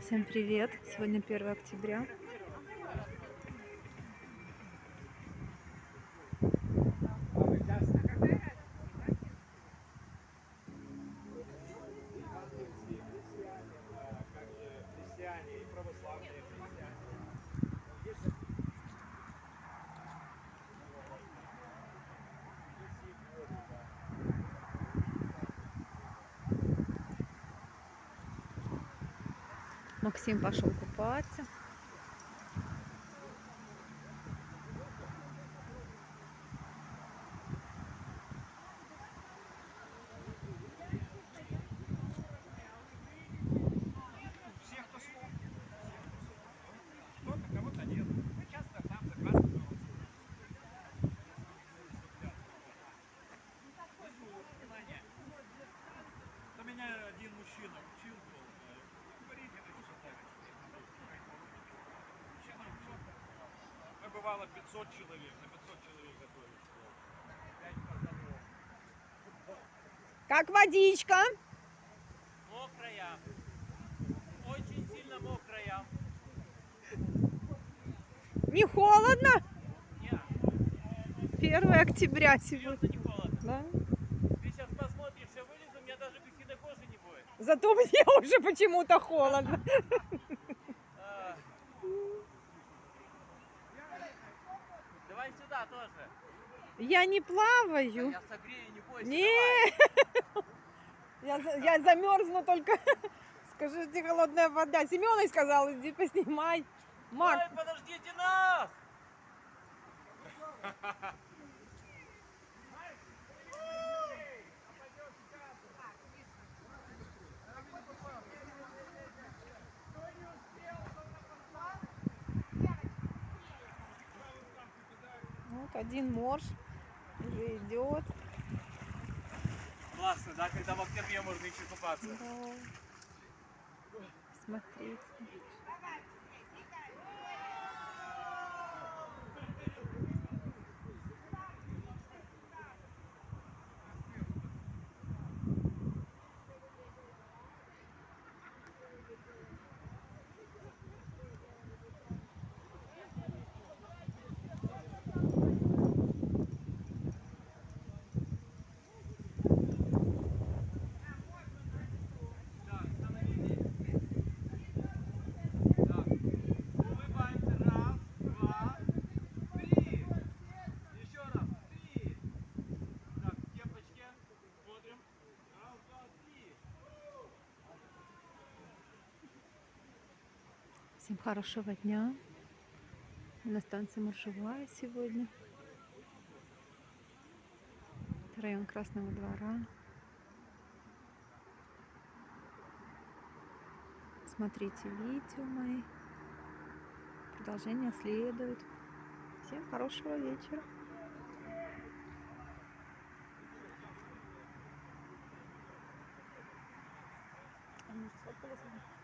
Всем привет! Сегодня 1 октября. Максим пошел купаться. Кого-то нет. Мы часто там за красным. Внимание. Это меня один мужчина учил. Говорите, мы бывало 500 человек, на 500 человек готовили. 5 казанов. Как водичка? Мокрая. Очень сильно мокрая. Не холодно? Нет. 1 октября сегодня. Серьезно не холодно. Да? Ты сейчас посмотришь, я вылезу, у меня даже гусиной кожи не будет. Зато мне уже почему-то холодно. Давай сюда тоже. Я не плаваю. Я согрею, не бойся. Не, я замерзну только. Скажите, холодная вода. Семёной сказал, иди поснимай. Мак, Ой, подождите нас! вот один морж уже идет. Классно, да, когда в октябре можно еще купаться. Да. Смотреть. Улыбаемся. Раз, два, три. Еще раз. Три. Так, в кепочке. Смотрим. Раз, два, три. Всем хорошего дня. Мы на станции Маршевая сегодня. Это район Красного Двора. Смотрите видео мои. Продолжение следует. Всем хорошего вечера. А может, сфоткалась она?